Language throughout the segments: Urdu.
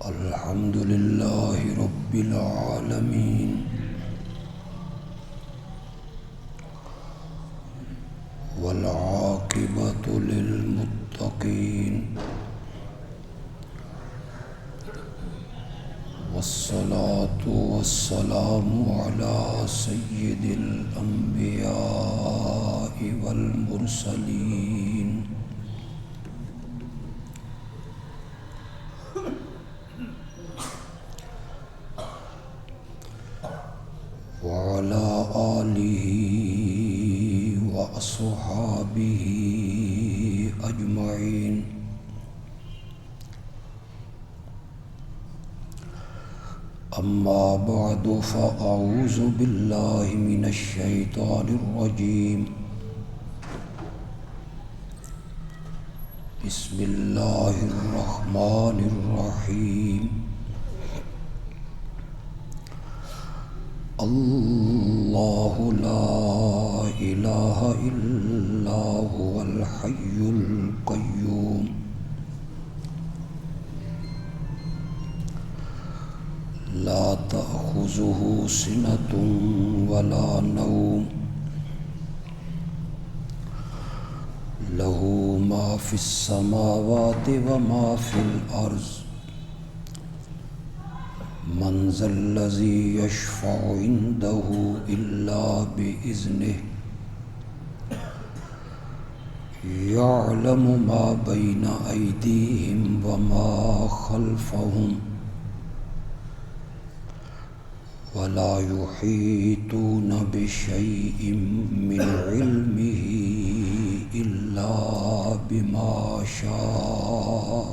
الحمد لله رب العالمين والعاقبة للمتقين والصلاة والسلام على سيد الأنبياء والمرسلين وعلى آله وأصحابه أجمعين أما بعد فأعوذ بالله من الشيطان الرجيم بسم الله الرحمن الرحيم الله لا إله إلا هو الحي القيوم لا تأخذه سنة ولا نوم له ما في السماوات وما في الأرض من ذا الذي يشفع عنده إلا بإذنه يعلم ما بين أيديهم وما خلفهم ولا يحيطون بشيء من علمه إلا بما شاء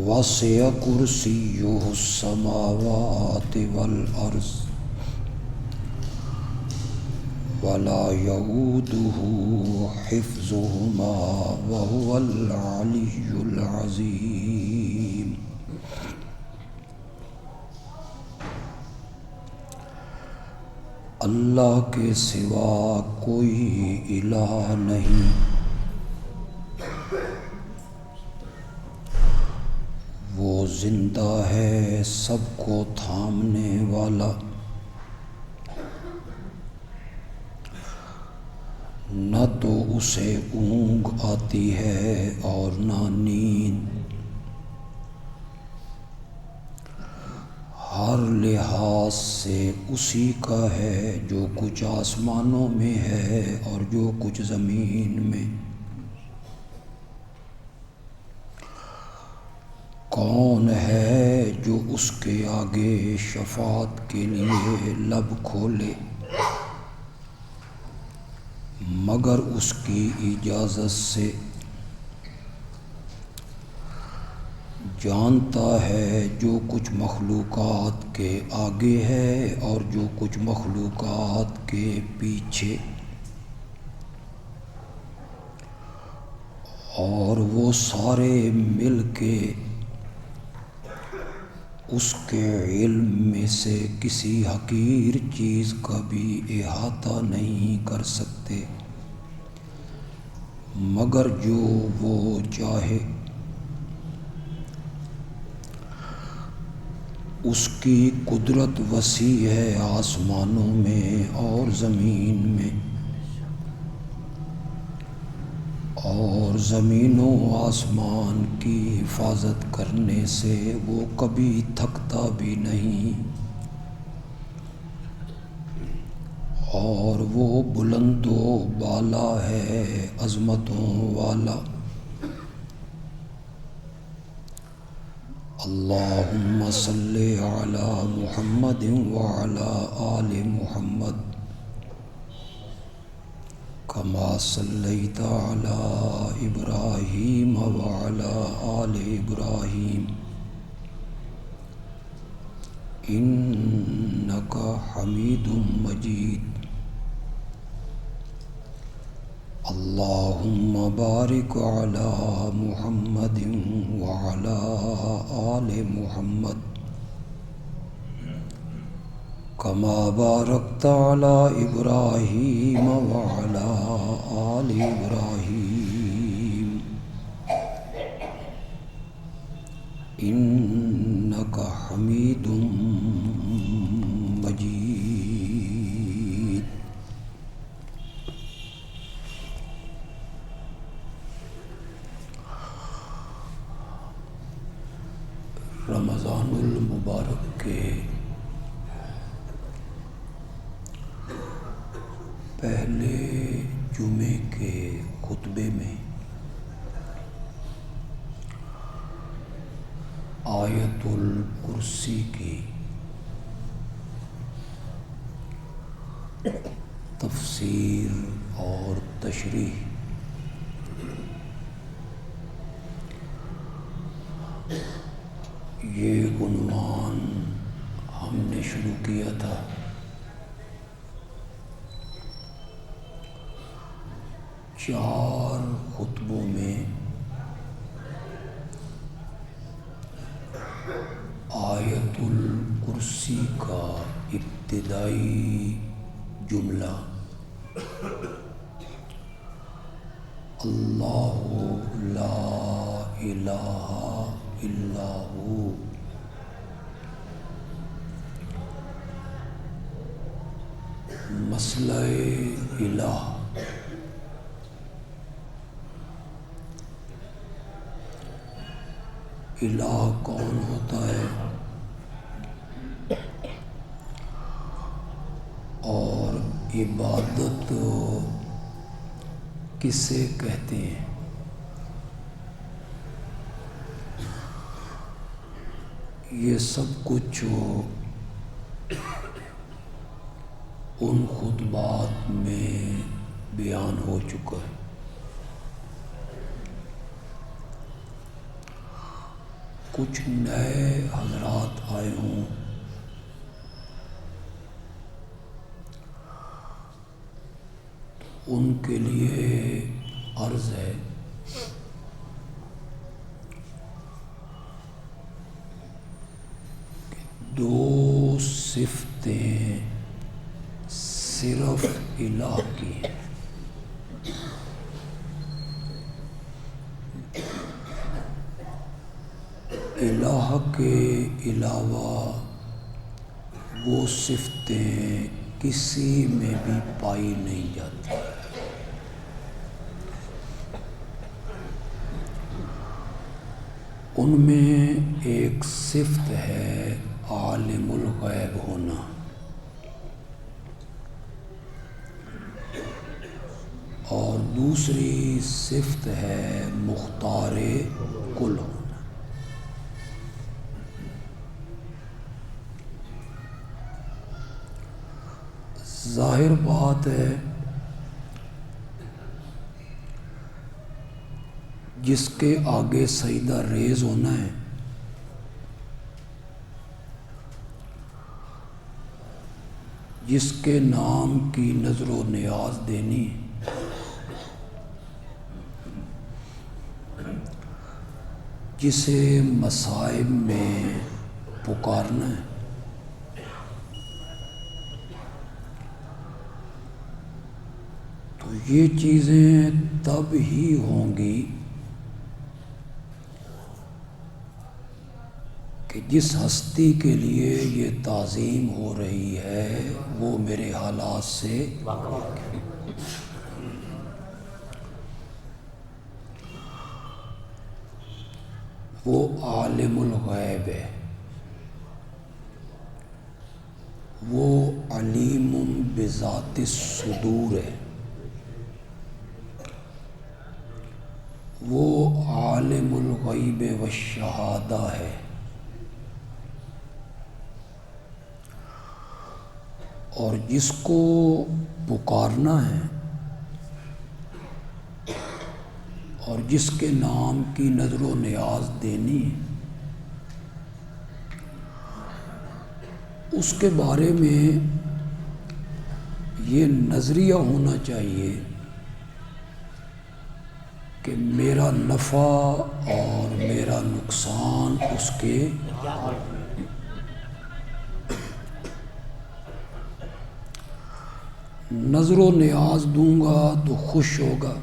وسع كرسيه السماوات والأرض ولا يؤوده حفظهما وهو العلي العظيم اللہ کے سوا کوئی الہ نہیں، وہ زندہ ہے سب کو تھامنے والا، نہ تو اسے اونگ آتی ہے اور نہ نیند، ہر لحاظ سے اسی کا ہے جو کچھ آسمانوں میں ہے اور جو کچھ زمین میں۔ کون ہے جو اس کے آگے شفاعت کے لیے لب کھولے مگر اس کی اجازت سے؟ جانتا ہے جو کچھ مخلوقات کے آگے ہے اور جو کچھ مخلوقات کے پیچھے، اور وہ سارے مل کے اس کے علم میں سے کسی حقیر چیز کا بھی احاطہ نہیں کر سکتے مگر جو وہ چاہے۔ اس کی قدرت وسیع ہے آسمانوں میں اور زمین میں، اور زمین و آسمان کی حفاظت کرنے سے وہ کبھی تھکتا بھی نہیں، اور وہ بلند و بالا ہے عظمتوں والا۔ اللہم صلی علی محمد وعلی آل محمد کما صلیت علی ابراہیم وعلی آل ابراہیم انک حمید مجید۔ اللہم بارک علی محمد وعلی آل محمد کما بارکت علی ابراہیم وعلی آل ابراہیم إنك حميد مجيد. رمضان المبارک کے پہلے جمعے کے خطبے میں آیت الکرسی کی تفسیر اور تشریح یہ عنوان ہم نے شروع کیا تھا. چار خطبوں میں آیت الکرسی کا ابتدائی جملہ اللہ لا الہ الا ہو مسئلہ الہ الہ کون ہوتا ہے اور عبادت کسے کہتے ہیں، یہ سب کچھ ان خطبات میں بیان ہو چکا ہے. کچھ نئے حضرات آئے ہوں ان کے لیے عرض ہے کہ دو صفتیں صرف الہ کی ہیں. الہ کے علاوہ وہ صفتیں کسی میں بھی پائی نہیں جاتی. ان میں ایک صفت ہے عالم الغیب ہونا، اور دوسری صفت ہے مختار کل ہونا. ظاہر بات ہے جس کے آگے سجدہ ریز ہونا ہے جس کے نام کی نظر و نیاز دینی، جسے مصائب میں پکارنا ہے، تو یہ چیزیں تب ہی ہوں گی کہ جس ہستی کے لیے یہ تعظیم ہو رہی ہے وہ میرے حالات سے واقف ہے. وہ عالم الغیب ہے، وہ علیم بذات الصدور ہے، وہ عالم الغیب والشہادہ ہے، اور جس کو پکارنا ہے اور جس کے نام کی نظر و نیاز دینی، اس کے بارے میں یہ نظریہ ہونا چاہیے کہ میرا نفع اور میرا نقصان اس کے نظر و نیاز دوں گا تو خوش ہوگا،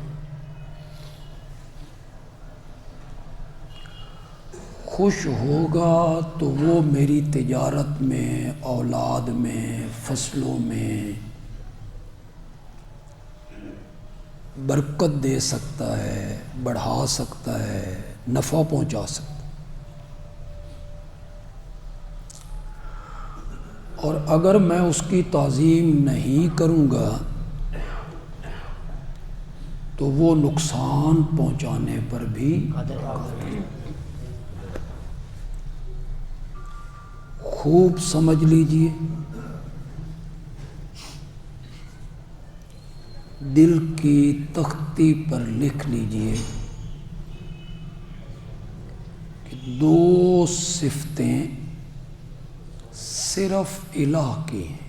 خوش ہوگا تو وہ میری تجارت میں، اولاد میں، فصلوں میں برکت دے سکتا ہے، بڑھا سکتا ہے، نفع پہنچا سکتا ہے۔ اور اگر میں اس کی تعظیم نہیں کروں گا تو وہ نقصان پہنچانے پر بھی خوب سمجھ لیجئے، دل کی تختی پر لکھ لیجئے کہ دو صفتیں صرف الہ کی ہیں،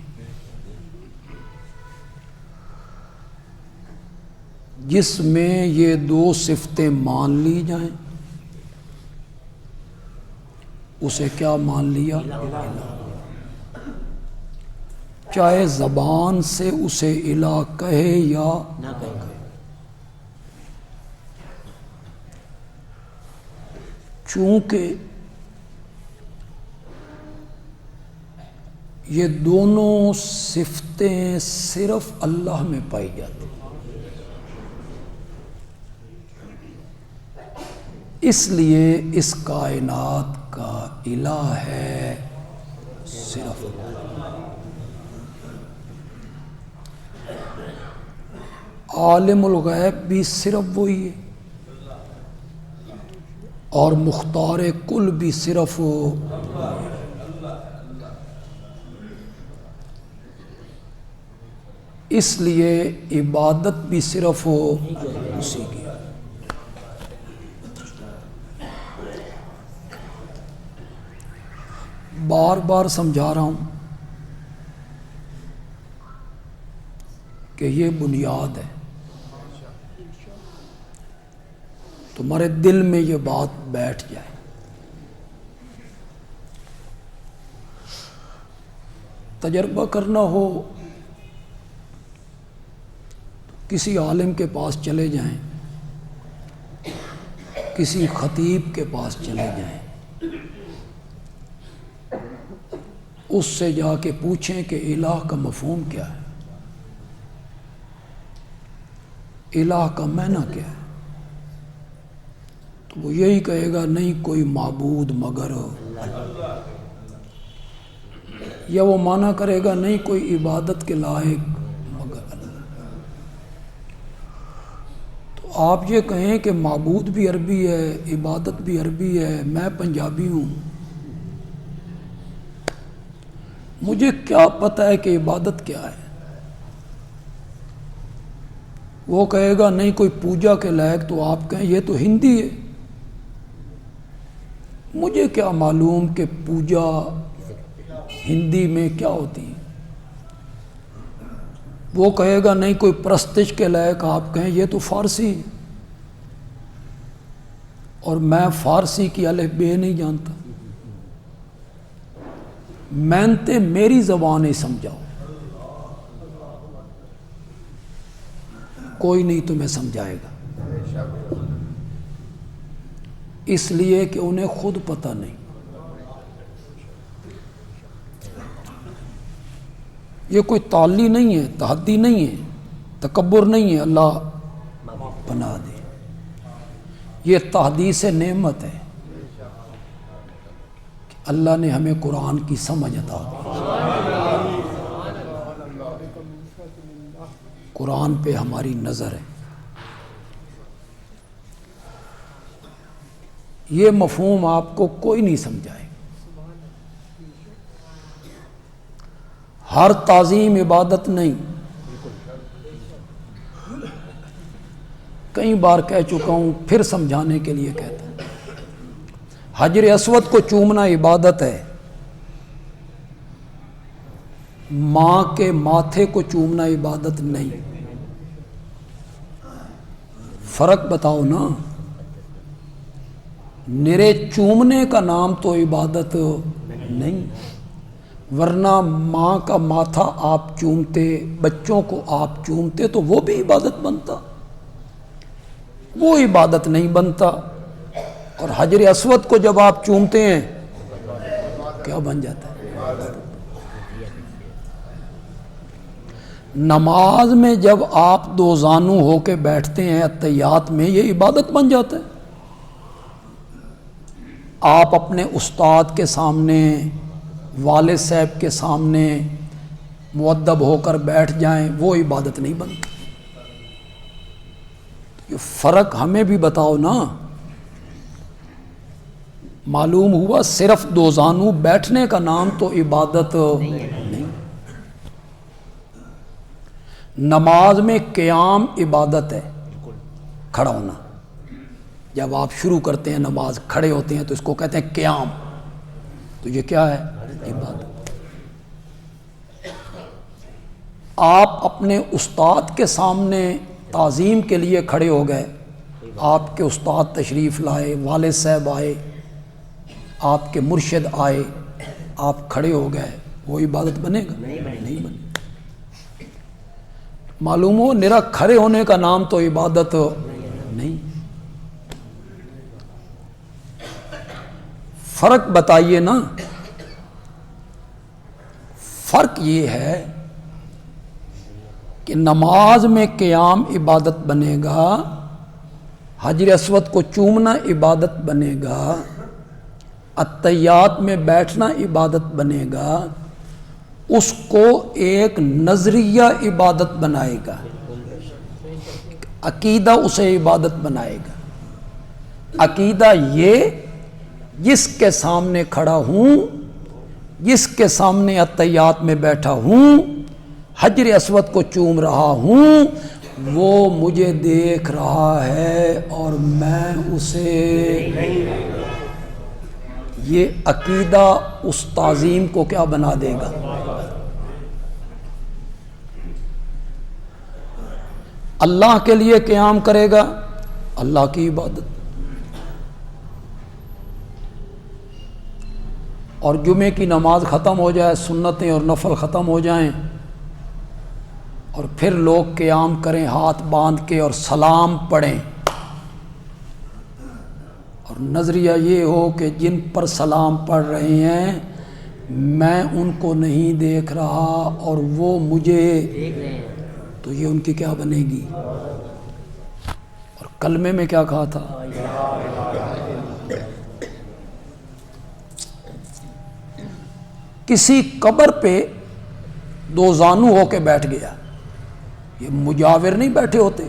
جس میں یہ دو صفتیں مان لی جائیں اسے کیا مان لیا؟ چاہے زبان سے اسے الہ کہے یا نہ کہے۔ چونکہ یہ دونوں صفتیں صرف اللہ میں پائی جاتی ہیں، اس لیے اس کائنات کا الہ ہے صرف اللہ۔ عالم الغیب بھی صرف وہی ہے، اور مختار کل بھی صرف اس لیے عبادت بھی صرف اسی کی۔ بار بار سمجھا رہا ہوں کہ یہ بنیاد ہے، تمہارے دل میں یہ بات بیٹھ جائے۔ تجربہ کرنا ہو کسی عالم کے پاس چلے جائیں، کسی خطیب کے پاس چلے جائیں، اس سے جا کے پوچھیں کہ الہ کا مفہوم کیا ہے، الہ کا معنی کیا ہے، تو وہ یہی کہے گا نہیں کوئی معبود مگر اللہ، یا وہ مانا کرے گا نہیں کوئی عبادت کے لائق مگر اللہ۔ تو آپ یہ کہیں کہ معبود بھی عربی ہے، عبادت بھی عربی ہے، میں پنجابی ہوں، مجھے کیا پتہ ہے کہ عبادت کیا ہے؟ وہ کہے گا نہیں کوئی پوجا کے لائق، تو آپ کہیں یہ تو ہندی ہے، مجھے کیا معلوم کہ پوجا ہندی میں کیا ہوتی ہے؟ وہ کہے گا نہیں کوئی پرستش کے لائق، آپ کہیں یہ تو فارسی ہے، اور میں فارسی کی الف بے نہیں جانتا، محنتے میری زبان ہی سمجھاؤ، کوئی نہیں تمہیں سمجھائے گا، اس لیے کہ انہیں خود پتہ نہیں۔ یہ کوئی تعلی نہیں ہے، تحدی نہیں ہے، تکبر نہیں ہے، اللہ بنا دے، یہ تحدیث نعمت ہے کہ اللہ نے ہمیں قرآن کی سمجھ عطا دی، قرآن پہ ہماری نظر ہے۔ یہ مفہوم آپ کو کوئی نہیں سمجھائے، ہر تعظیم عبادت نہیں، کئی بار کہہ چکا ہوں، پھر سمجھانے کے لیے کہتا ہوں، حجر اسود کو چومنا عبادت ہے، ماں کے ماتھے کو چومنا عبادت نہیں، فرق بتاؤ نا، نرے چومنے کا نام تو عبادت نہیں، ورنہ ماں کا ماتھا آپ چومتے، بچوں کو آپ چومتے تو وہ بھی عبادت بنتا، وہ عبادت نہیں بنتا۔ اور حجر اسود کو جب آپ چومتے ہیں کیا بن جاتا ہے؟ نماز میں جب آپ دو زانو ہو کے بیٹھتے ہیں اتحیات میں، یہ عبادت بن جاتا ہے۔ آپ اپنے استاد کے سامنے، والد صاحب کے سامنے مؤدب ہو کر بیٹھ جائیں، وہ عبادت نہیں بنتی۔ یہ فرق ہمیں بھی بتاؤ نا۔ معلوم ہوا صرف دو زانو بیٹھنے کا نام تو عبادت نہیں۔ نماز میں قیام عبادت ہے، کھڑا ہونا۔ جب آپ شروع کرتے ہیں نماز، کھڑے ہوتے ہیں تو اس کو کہتے ہیں قیام۔ تو یہ کیا ہے؟ عبادت۔ آپ اپنے استاد کے سامنے تعظیم کے لیے کھڑے ہو گئے، آپ کے استاد تشریف لائے، والد صاحب آئے، آپ کے مرشد آئے، آپ کھڑے ہو گئے، وہ عبادت بنے گا؟ نہیں بنے۔ معلوم ہو نرا کھڑے ہونے کا نام تو عبادت نہیں۔ فرق بتائیے نا۔ فرق یہ ہے کہ نماز میں قیام عبادت بنے گا، حجر اسود کو چومنا عبادت بنے گا، اتحیات میں بیٹھنا عبادت بنے گا، اس کو ایک نظریہ عبادت بنائے گا، عقیدہ اسے عبادت بنائے گا۔ عقیدہ یہ جس کے سامنے کھڑا ہوں، جس کے سامنے اتحیات میں بیٹھا ہوں، حجر اسود کو چوم رہا ہوں، وہ مجھے دیکھ رہا ہے اور میں اسے۔ یہ عقیدہ اس تعظیم کو کیا بنا دے گا؟ اللہ کے لیے قیام کرے گا، اللہ کی عبادت۔ اور جمعے کی نماز ختم ہو جائے، سنتیں اور نفل ختم ہو جائیں، اور پھر لوگ قیام کریں ہاتھ باندھ کے اور سلام پڑھیں، اور نظریہ یہ ہو کہ جن پر سلام پڑھ رہے ہیں میں ان کو نہیں دیکھ رہا اور وہ مجھے دیکھ رہے ہیں، تو یہ ان کی کیا بنے گی؟ اور کلمے میں کیا کہا تھا؟ کسی قبر پہ دو زانو ہو کے بیٹھ گیا، یہ مجاور نہیں بیٹھے ہوتے،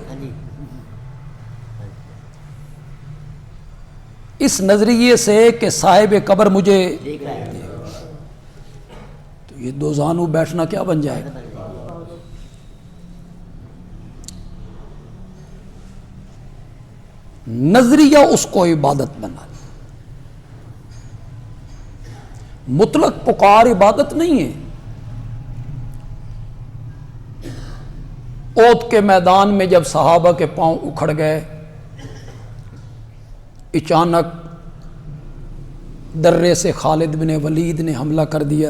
اس نظریے سے کہ صاحب قبر مجھے دیکھ رہا ہے، تو یہ دو زانو بیٹھنا کیا بن جائے گا؟ نظریہ اس کو عبادت بنا۔ مطلق پکار عبادت نہیں ہے۔ احد کے میدان میں جب صحابہ کے پاؤں اکھڑ گئے، اچانک درے سے خالد بن ولید نے حملہ کر دیا،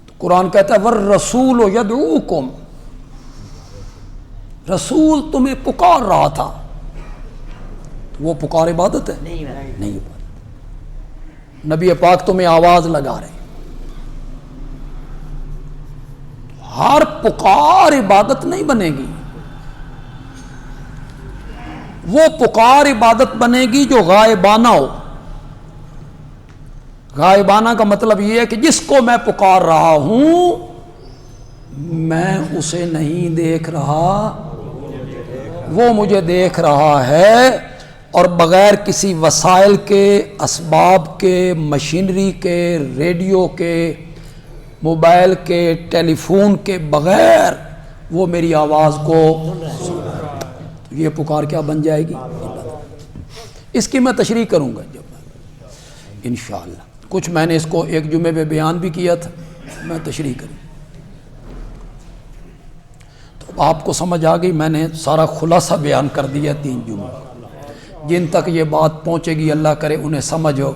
تو قرآن کہتا ہے وَالرَّسُولُ يَدْعُوكُمْ، رسول تمہیں پکار رہا تھا، تو وہ پکار عبادت ہے؟ نہیں عبادت۔ نبی پاک تمہیں آواز لگا رہے، ہر پکار عبادت نہیں بنے گی، وہ پکار عبادت بنے گی جو غائبانہ ہو۔ غائبانہ کا مطلب یہ ہے کہ جس کو میں پکار رہا ہوں میں اسے نہیں دیکھ رہا، وہ مجھے دیکھ رہا ہے، اور بغیر کسی وسائل کے، اسباب کے، مشینری کے، ریڈیو کے، موبائل کے، ٹیلی فون کے بغیر وہ میری آواز کو سن رہا ہے۔ تو یہ پکار کیا بن جائے گی؟ اس کی میں تشریح کروں گا جب انشاءاللہ۔ کچھ میں نے اس کو ایک جمعے پہ بیان بھی کیا تھا، میں تشریح کروں تو آپ کو سمجھ آ گئی۔ میں نے سارا خلاصہ بیان کر دیا 3 جمعے، جن تک یہ بات پہنچے گی اللہ کرے انہیں سمجھ ہو۔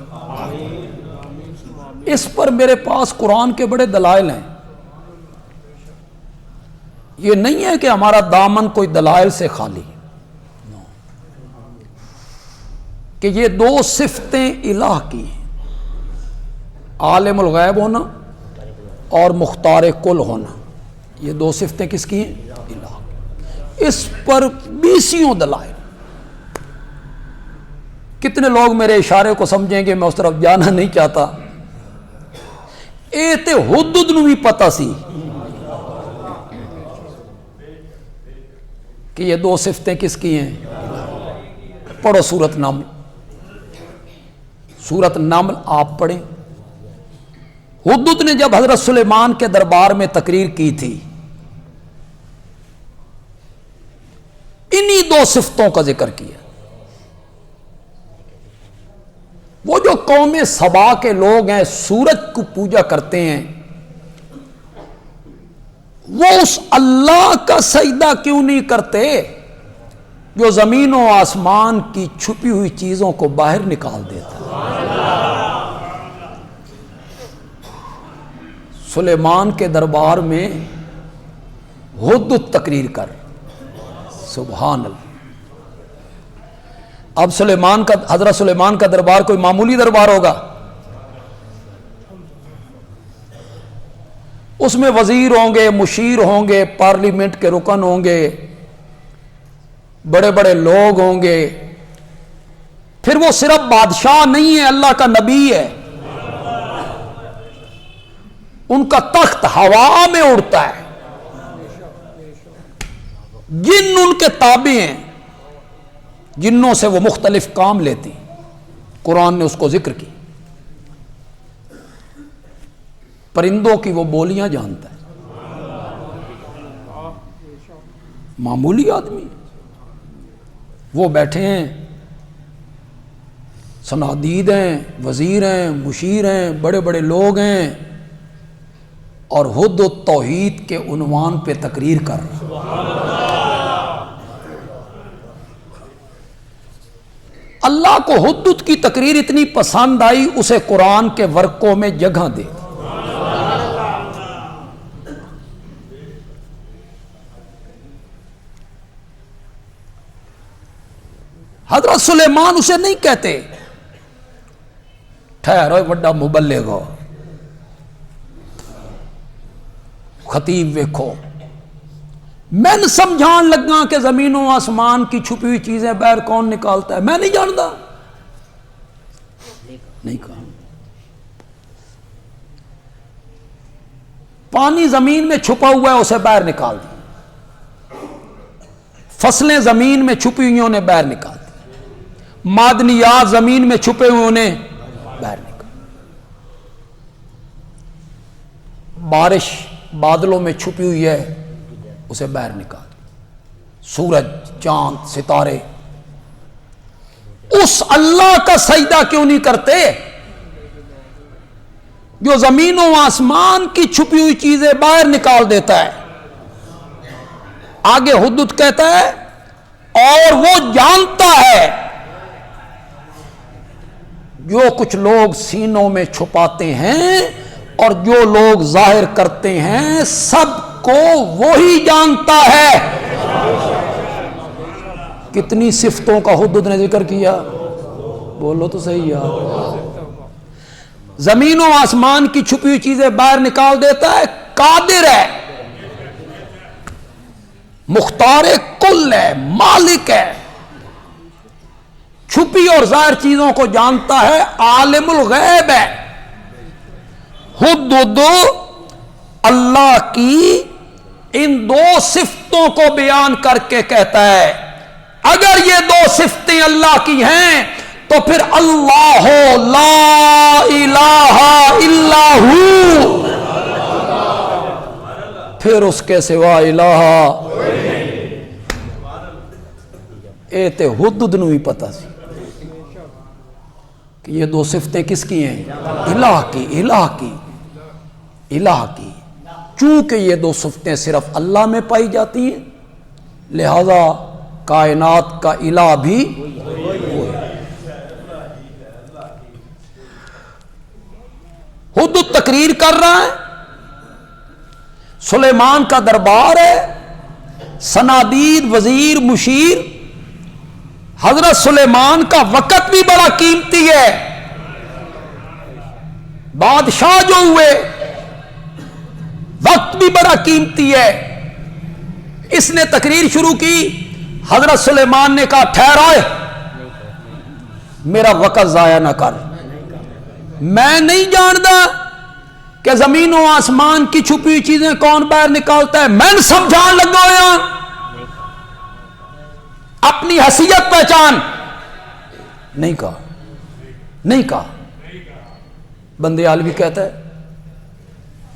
اس پر میرے پاس قرآن کے بڑے دلائل ہیں۔ یہ نہیں ہے کہ ہمارا دامن کوئی دلائل سے خالی، کہ یہ دو صفتیں الہ کی ہیں، عالم الغیب ہونا اور مختار کل ہونا، یہ دو صفتیں کس کی ہیں؟ الہ کی۔ اس پر بیسیوں دلائل۔ کتنے لوگ میرے اشارے کو سمجھیں گے، میں اس طرف جانا نہیں چاہتا۔ اے تے حدود نو بھی پتا سی کہ یہ دو صفتیں کس کی ہیں۔ پڑھو سورت نمل، سورت نمل آپ پڑھیں۔ حدود نے جب حضرت سلیمان کے دربار میں تقریر کی تھی، انہی دو صفتوں کا ذکر کیا۔ وہ جو قوم سبا کے لوگ ہیں، سورج کو پوجا کرتے ہیں، وہ اس اللہ کا سجدہ کیوں نہیں کرتے جو زمین و آسمان کی چھپی ہوئی چیزوں کو باہر نکال دیتا ہے؟ سلیمان کے دربار میں حدود تقریر کر، سبحان اللہ۔ اب حضرت سلیمان کا دربار کوئی معمولی دربار ہوگا؟ اس میں وزیر ہوں گے، مشیر ہوں گے، پارلیمنٹ کے رکن ہوں گے، بڑے بڑے لوگ ہوں گے۔ پھر وہ صرف بادشاہ نہیں ہے، اللہ کا نبی ہے۔ ان کا تخت ہوا میں اڑتا ہے، جن ان کے تابع ہیں، جنوں سے وہ مختلف کام لیتی۔ قرآن نے اس کو ذکر کی۔ پرندوں کی وہ بولیاں جانتا ہے، معمولی آدمی وہ بیٹھے ہیں، صنادید ہیں، وزیر ہیں، مشیر ہیں، بڑے بڑے لوگ ہیں، اور حدود توحید کے عنوان پہ تقریر کر رہا۔ اللہ کو حدود کی تقریر اتنی پسند آئی، اسے قرآن کے ورقوں میں جگہ دے۔ حضرت سلیمان اسے نہیں کہتے ٹھہرو بڑا مبلغ ہو، خطیب ویکھو، میں نے سمجھان لگا کہ زمین و آسمان کی چھپی ہوئی چیزیں باہر کون نکالتا ہے، میں نہیں جانتا، نہیں کہا۔ پانی زمین میں چھپا ہوا ہے، اسے باہر نکال دیا۔ فصلیں زمین میں چھپی ہوئی انہیں باہر نکال دیا۔ معدنیات زمین میں چھپے ہوئے انہیں باہر نکال۔ بارش بادلوں میں چھپی ہوئی ہے، اسے باہر نکال۔ سورج، چاند، ستارے، اس اللہ کا سجدہ کیوں نہیں کرتے جو زمین و آسمان کی چھپی ہوئی چیزیں باہر نکال دیتا ہے؟ آگے حدود کہتا ہے اور وہ جانتا ہے جو کچھ لوگ سینوں میں چھپاتے ہیں اور جو لوگ ظاہر کرتے ہیں، سب کو وہی جانتا ہے۔ کتنی صفتوں کا حدود نے ذکر کیا، بولو تو صحیح یار۔ زمین و آسمان کی چھپی ہوئی چیزیں باہر نکال دیتا ہے، قادر ہے، مختار کل ہے، مالک ہے، چھپی اور ظاہر چیزوں کو جانتا ہے، عالم الغیب ہے۔ حدود اللہ کی ان دو صفتوں کو بیان کر کے کہتا ہے اگر یہ دو صفتیں اللہ کی ہیں تو پھر اللہ لا الہ الا ہو، پھر اس کے سوا الہ اے تے حدود نو ہی پتا سی کہ یہ دو صفتیں کس کی ہیں؟ الہ کی، الہ کی، الہ کی۔ چونکہ یہ دو صفتیں صرف اللہ میں پائی جاتی ہیں، لہذا کائنات کا الہ بھی وہی۔ حدود تقریر کر رہا ہے، سلیمان کا دربار ہے، صنادید، وزیر، مشیر، حضرت سلیمان کا وقت بھی بڑا قیمتی ہے، بادشاہ جو ہوئے وقت بھی بڑا قیمتی ہے۔ اس نے تقریر شروع کی، حضرت سلیمان نے کہا ٹھہرائے، میرا وقت ضائع نہ کر، میں نہیں جانتا کہ زمین و آسمان کی چھپی ہوئی چیزیں کون باہر نکالتا ہے، میں سمجھان لگا ہوا، اپنی حیثیت پہچان۔ نہیں کہا۔ بندے عالوی کہتا ہے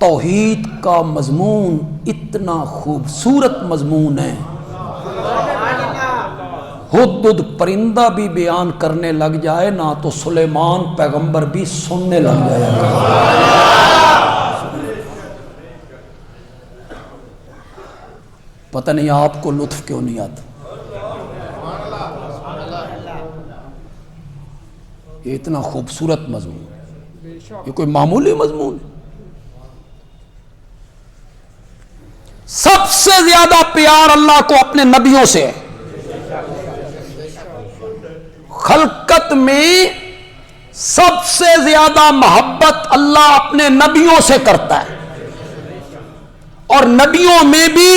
توحید کا مضمون اتنا خوبصورت مضمون ہے، ہدہد پرندہ بھی بیان کرنے لگ جائے نا تو سلیمان پیغمبر بھی سننے لگ جائے گا۔ پتہ نہیں آپ کو لطف کیوں نہیں آتا، یہ اتنا خوبصورت مضمون، یہ کوئی معمولی مضمون ہے۔ سب سے زیادہ پیار اللہ کو اپنے نبیوں سے ہے، خلقت میں سب سے زیادہ محبت اللہ اپنے نبیوں سے کرتا ہے، اور نبیوں میں بھی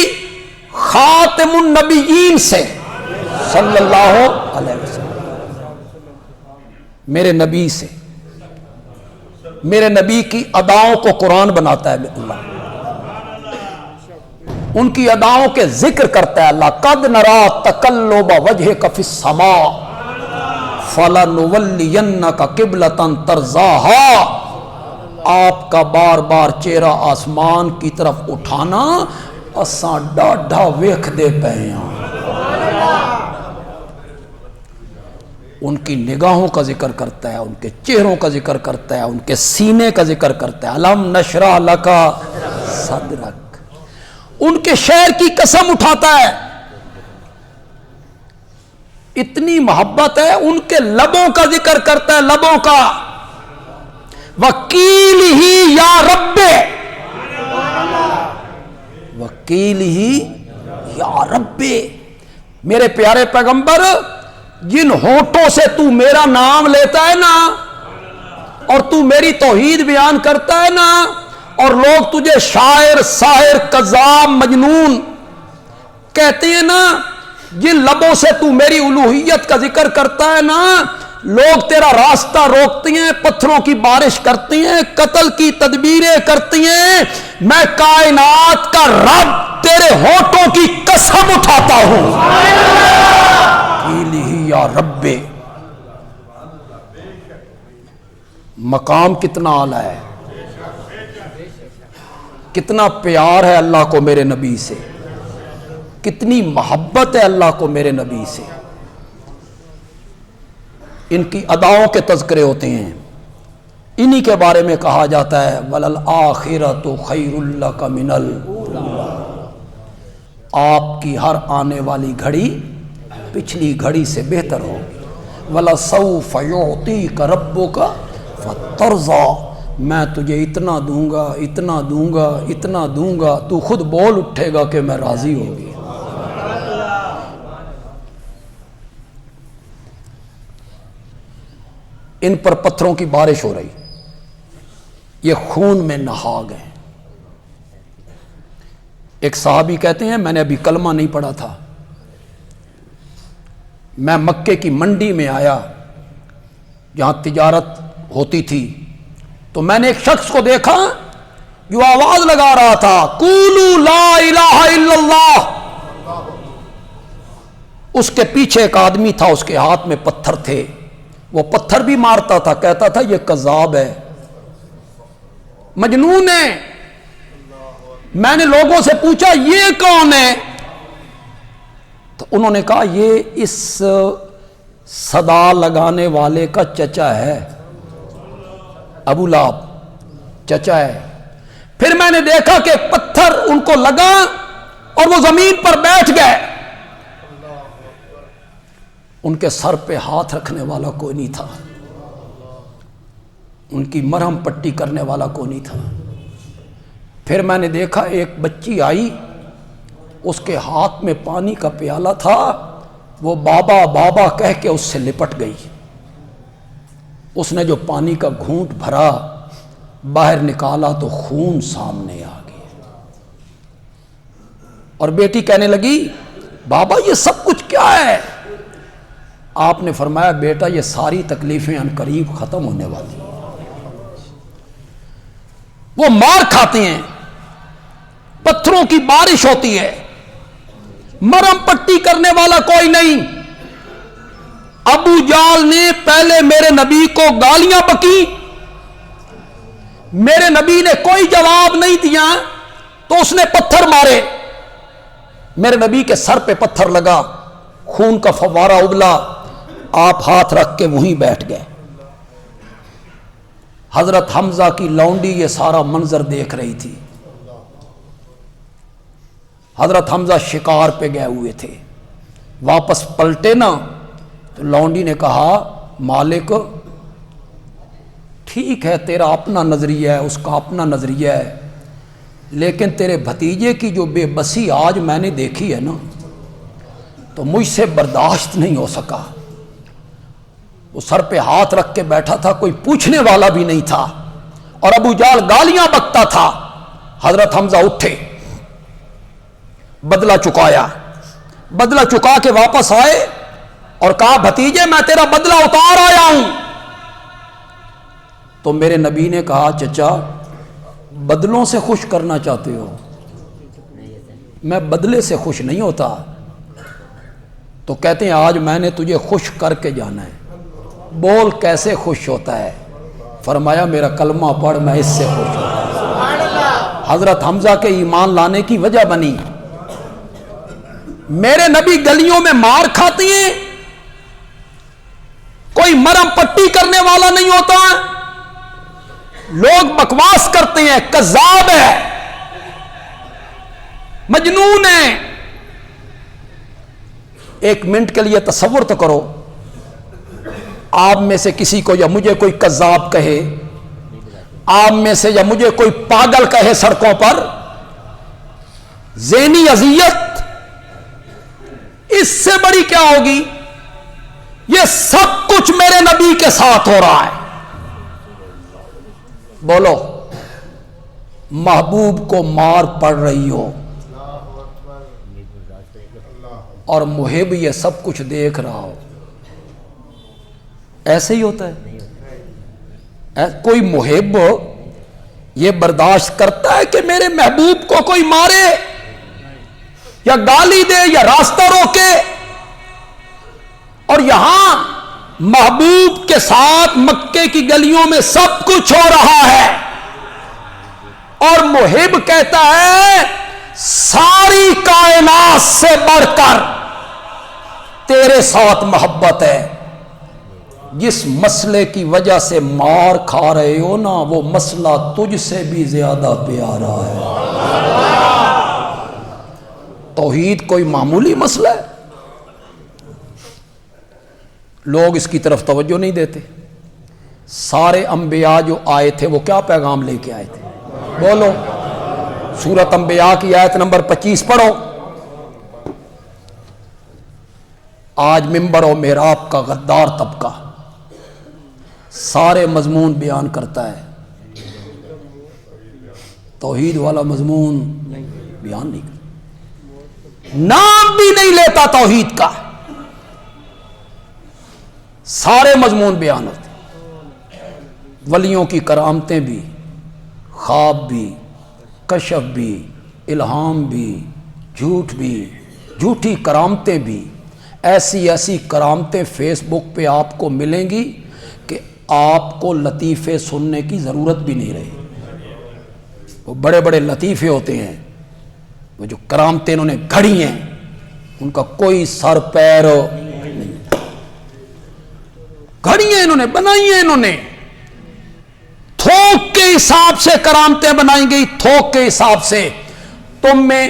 خاتم النبیین سے صلی اللہ علیہ وسلم، میرے نبی سے، میرے نبی کی اداؤں کو قرآن بناتا ہے اللہ، ان کی اداؤں کے ذکر کرتا ہے اللہ۔ قد نرا تقلب وجہک فی السماء فلنولینک قبلۃ ترضاھا، آپ کا بار بار چہرہ آسمان کی طرف اٹھانا اساں ڈاڈھا ویکھ دے پئے ہاں۔ ان کی نگاہوں کا ذکر کرتا ہے، ان کے چہروں کا ذکر کرتا ہے، ان کے سینے کا ذکر کرتا ہے، الم نشرح لک صدرک، ان کے شعر کی قسم اٹھاتا ہے، اتنی محبت ہے، ان کے لبوں کا ذکر کرتا ہے، لبوں کا، وکیل ہی یا رب، وکیل ہی یا رب، میرے پیارے پیغمبر جن ہونٹوں سے تو میرا نام لیتا ہے نا، اور تو میری توحید بیان کرتا ہے نا، اور لوگ تجھے شاعر، ساحر، کذاب، مجنون کہتے ہیں نا، جن لبوں سے تو میری الوہیت کا ذکر کرتا ہے نا، لوگ تیرا راستہ روکتے ہیں، پتھروں کی بارش کرتی ہیں، قتل کی تدبیریں کرتی ہیں، میں کائنات کا رب تیرے ہونٹوں کی قسم اٹھاتا ہوں، وکیلہ یا رب۔ مقام کتنا اعلیٰ ہے، کتنا پیار ہے اللہ کو میرے نبی سے، کتنی محبت ہے اللہ کو میرے نبی سے۔ ان کی اداؤں کے تذکرے ہوتے ہیں، انہی کے بارے میں کہا جاتا ہے وَلَلْآخِرَةُ خَيْرٌ لَكَ مِنَ الْأُولَىٰ، آپ کی ہر آنے والی گھڑی پچھلی گھڑی سے بہتر ہوگی، وَلَسَوْفَ يُعْطِيكَ رَبُّكَ فَتَرْضَىٰ، میں تجھے اتنا دوں گا، اتنا دوں گا، اتنا دوں گا، تو خود بول اٹھے گا کہ میں راضی ہو گیا۔ ان پر پتھروں کی بارش ہو رہی، یہ خون میں نہا گئے۔ ایک صحابی کہتے ہیں میں نے ابھی کلمہ نہیں پڑھا تھا، میں مکے کی منڈی میں آیا جہاں تجارت ہوتی تھی، تو میں نے ایک شخص کو دیکھا جو آواز لگا رہا تھا قولوا لا الہ الا اللہ، اس کے پیچھے ایک آدمی تھا، اس کے ہاتھ میں پتھر تھے، وہ پتھر بھی مارتا تھا، کہتا تھا یہ کذاب ہے، مجنون ہے۔ میں نے لوگوں سے پوچھا یہ کون ہے، تو انہوں نے کہا یہ اس صدا لگانے والے کا چچا ہے، ابو لہب چچا ہے۔ پھر میں نے دیکھا کہ پتھر ان کو لگا اور وہ زمین پر بیٹھ گئے، ان کے سر پہ ہاتھ رکھنے والا کوئی نہیں تھا، ان کی مرہم پٹی کرنے والا کوئی نہیں تھا۔ پھر میں نے دیکھا ایک بچی آئی، اس کے ہاتھ میں پانی کا پیالہ تھا، وہ بابا بابا کہہ کے اس سے لپٹ گئی. اس نے جو پانی کا گھونٹ بھرا باہر نکالا تو خون سامنے آ گیا. اور بیٹی کہنے لگی بابا یہ سب کچھ کیا ہے؟ آپ نے فرمایا بیٹا یہ ساری تکلیفیں ان قریب ختم ہونے والی ہیں. وہ مار کھاتے ہیں، پتھروں کی بارش ہوتی ہے، مرم پٹی کرنے والا کوئی نہیں. ابو جال نے پہلے میرے نبی کو گالیاں بکی، میرے نبی نے کوئی جواب نہیں دیا تو اس نے پتھر مارے. میرے نبی کے سر پہ پتھر لگا، خون کا فوارہ ابلا، آپ ہاتھ رکھ کے وہیں بیٹھ گئے. حضرت حمزہ کی لونڈی یہ سارا منظر دیکھ رہی تھی. حضرت حمزہ شکار پہ گئے ہوئے تھے، واپس پلٹے نا تو لونڈی نے کہا مالک ٹھیک ہے تیرا اپنا نظریہ ہے، اس کا اپنا نظریہ ہے، لیکن تیرے بھتیجے کی جو بے بسی آج میں نے دیکھی ہے نا تو مجھ سے برداشت نہیں ہو سکا. وہ سر پہ ہاتھ رکھ کے بیٹھا تھا، کوئی پوچھنے والا بھی نہیں تھا، اور ابو جال گالیاں بکتا تھا. حضرت حمزہ اٹھے، بدلہ چکایا، بدلہ چکا کے واپس آئے اور کہا بھتیجے میں تیرا بدلہ اتار آیا ہوں. تو میرے نبی نے کہا چچا بدلوں سے خوش کرنا چاہتے ہو؟ میں بدلے سے خوش نہیں ہوتا. تو کہتے ہیں آج میں نے تجھے خوش کر کے جانا ہے. بول کیسے خوش ہوتا ہے؟ فرمایا میرا کلمہ پڑھ میں اس سے خوش ہوتا. حضرت حمزہ کے ایمان لانے کی وجہ بنی. میرے نبی گلیوں میں مار کھاتی ہیں، کوئی مرم پٹی کرنے والا نہیں ہوتا. لوگ بکواس کرتے ہیں کذاب ہے، مجنون ہے. ایک منٹ کے لیے تصور تو کرو، آپ میں سے کسی کو یا مجھے کوئی کذاب کہے، آپ میں سے یا مجھے کوئی پاگل کہے سڑکوں پر، ذہنی اذیت اس سے بڑی کیا ہوگی؟ یہ سب کچھ میرے نبی کے ساتھ ہو رہا ہے. بولو محبوب کو مار پڑ رہی ہو اور محب یہ سب کچھ دیکھ رہا ہو، ایسے ہی ہوتا ہے؟ کوئی محب یہ برداشت کرتا ہے کہ میرے محبوب کو کوئی مارے یا گالی دے یا راستہ روکے؟ اور یہاں محبوب کے ساتھ مکے کی گلیوں میں سب کچھ ہو رہا ہے، اور محب کہتا ہے ساری کائنات سے بڑھ کر تیرے ساتھ محبت ہے. جس مسئلے کی وجہ سے مار کھا رہے ہو نا وہ مسئلہ تجھ سے بھی زیادہ پیارا ہے. توحید کوئی معمولی مسئلہ ہے، لوگ اس کی طرف توجہ نہیں دیتے. سارے انبیاء جو آئے تھے وہ کیا پیغام لے کے آئے تھے؟ بولو. سورۃ انبیاء کی آیت نمبر 25 پڑھو. آج منبر و محراب کا غدار طبقہ سارے مضمون بیان کرتا ہے، توحید والا مضمون بیان نہیں کرتا، نام بھی نہیں لیتا توحید کا. سارے مضمون بیان ہوتے، ولیوں کی کرامتیں بھی، خواب بھی، کشف بھی، الہام بھی، جھوٹ بھی، جھوٹی کرامتیں بھی. ایسی ایسی کرامتیں فیس بک پہ آپ کو ملیں گی کہ آپ کو لطیفے سننے کی ضرورت بھی نہیں رہی. وہ بڑے بڑے لطیفے ہوتے ہیں، وہ جو کرامتیں انہوں نے گھڑی ہیں ان کا کوئی سر پیر نہیں، گھڑی ہیں انہوں نے، بنائی ہیں انہوں نے، تھوک کے حساب سے کرامتیں بنائی گئی، تھوک کے حساب سے. تم میں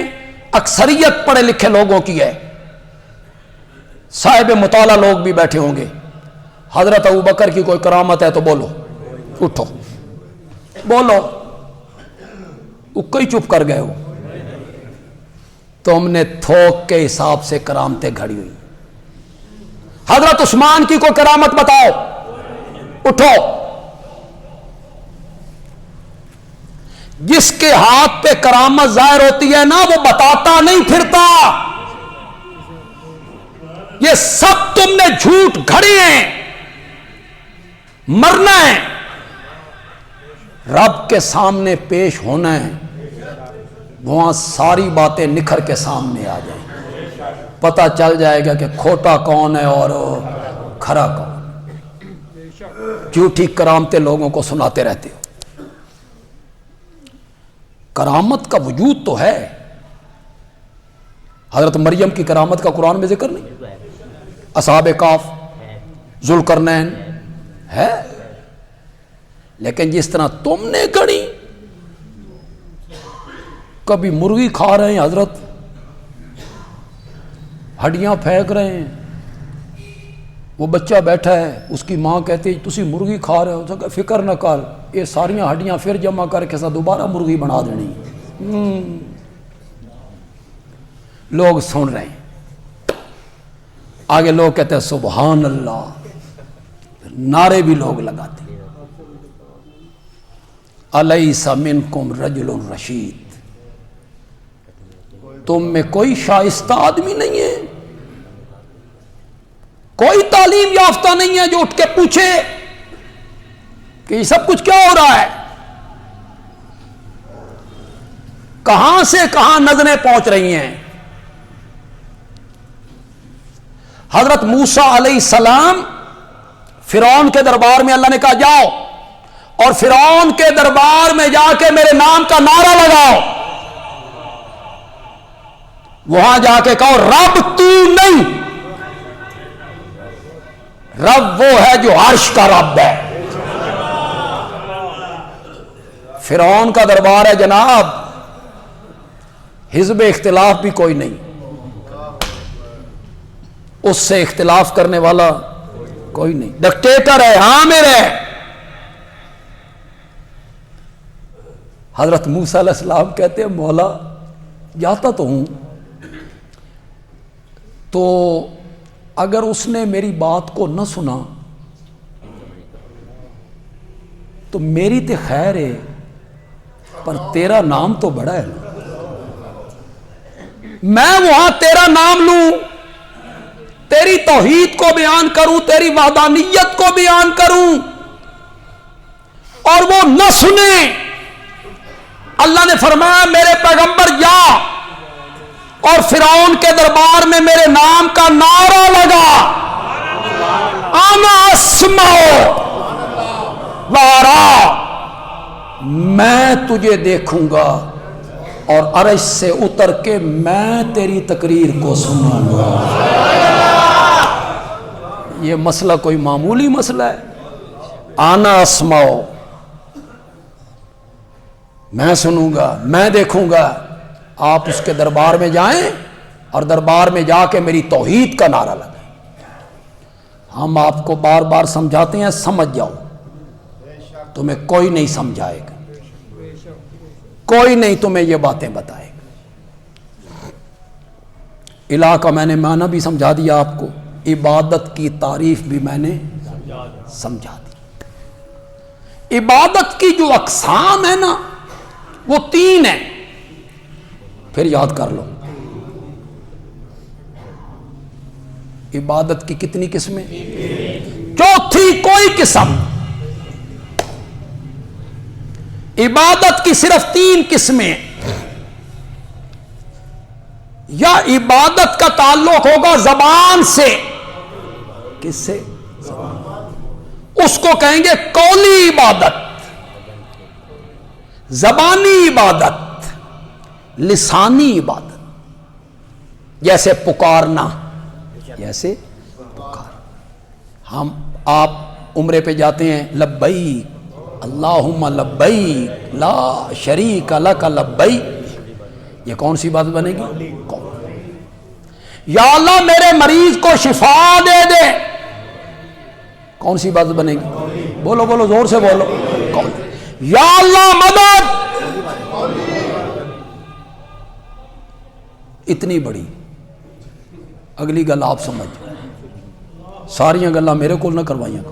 اکثریت پڑھے لکھے لوگوں کی ہے، صاحب مطالعہ لوگ بھی بیٹھے ہوں گے. حضرت ابوبکر کی کوئی کرامت ہے تو بولو، اٹھو بولو. کوئی چپ کر گئے ہو. تم نے تھوک کے حساب سے کرامتیں گھڑی ہوئی. حضرت عثمان کی کوئی کرامت بتاؤ، اٹھو. جس کے ہاتھ پہ کرامت ظاہر ہوتی ہے نا، وہ بتاتا نہیں پھرتا. یہ سب تم نے جھوٹ گھڑے ہیں، مرنا ہے، رب کے سامنے پیش ہونا ہے. وہاں ساری باتیں نکھر کے سامنے آ جائیں، پتہ چل جائے گا کہ کھوٹا کون ہے اور کھرا کون. جھوٹی کرامتیں لوگوں کو سناتے رہتے ہو. کرامت کا وجود تو ہے. حضرت مریم کی کرامت کا قرآن میں ذکر نہیں؟ اصحاب کاف، ذوالقرنین ہے. لیکن جس طرح تم نے گڑی، کبھی مرغی کھا رہے ہیں حضرت، ہڈیاں پھینک رہے ہیں، وہ بچہ بیٹھا ہے، اس کی ماں کہتی ہے تسی مرغی کھا رہے ہو، تو کہ فکر نہ کر، یہ ساریاں ہڈیاں پھر جمع کر کے دوبارہ مرغی بنا دینی. لوگ سن رہے ہیں. آگے لوگ کہتے ہیں سبحان اللہ، نعرے بھی لوگ لگاتے ہیں. الیس منکم رجل رشید، تم میں کوئی شائستہ آدمی نہیں ہے، کوئی تعلیم یافتہ نہیں ہے جو اٹھ کے پوچھے کہ یہ سب کچھ کیا ہو رہا ہے. کہاں سے کہاں نظریں پہنچ رہی ہیں. حضرت موسیٰ علیہ السلام فرعون کے دربار میں، اللہ نے کہا جاؤ اور فرعون کے دربار میں جا کے میرے نام کا نعرہ لگاؤ. وہاں جا کے کہو رب تو نہیں، رب وہ ہے جو عرش کا رب ہے. فرعون کا دربار ہے جناب، حزب اختلاف بھی کوئی نہیں، اس سے اختلاف کرنے والا کوئی نہیں، ڈکٹیٹر ہے، عامر ہے. حضرت موسیٰ علیہ السلام کہتے ہیں مولا جاتا تو ہوں، تو اگر اس نے میری بات کو نہ سنا تو میری تے خیر ہے، پر تیرا نام تو بڑا ہے نا. میں وہاں تیرا نام لوں، تیری توحید کو بیان کروں، تیری وحدانیت کو بیان کروں، اور وہ نہ سنے. اللہ نے فرمایا میرے پیغمبر جا اور فرعون کے دربار میں میرے نام کا نعرہ لگا، انا اسمع وارا، میں تجھے دیکھوں گا اور عرش سے اتر کے میں تیری تقریر کو سنوں گا. یہ مسئلہ کوئی معمولی مسئلہ ہے. انا اسمع، میں سنوں گا، میں دیکھوں گا. آپ اس کے دربار میں جائیں اور دربار میں جا کے میری توحید کا نعرہ لگائیں. ہم آپ کو بار بار سمجھاتے ہیں سمجھ جاؤ، تمہیں کوئی نہیں سمجھائے گا، کوئی نہیں تمہیں یہ باتیں بتائے گا. الہ کا میں نے معنی بھی سمجھا دیا آپ کو، عبادت کی تعریف بھی میں نے سمجھا دی. عبادت کی جو اقسام ہے نا وہ 3 ہیں، پھر یاد کر لو. عبادت کی کتنی قسمیں؟ 4تھی کوئی قسم. عبادت کی صرف 3 قسمیں. یا عبادت کا تعلق ہوگا زبان سے، کس سے؟ اس کو کہیں گے قولی عبادت، زبانی عبادت، لسانی عبادت. جیسے پکارنا، جیسے ہم آپ عمرے پہ جاتے ہیں لبیک اللہم لبیک لا شریک لک لبیک، یہ کون سی بات بنے گی؟ یا اللہ میرے مریض کو شفا دے دے، کون سی بات بنے گی؟ بولو بولو زور سے بولو. یا اللہ مدد، اتنی بڑی. اگلی گل آپ سمجھ. ساریاں گلاں میرے کول نہ کروائیاں،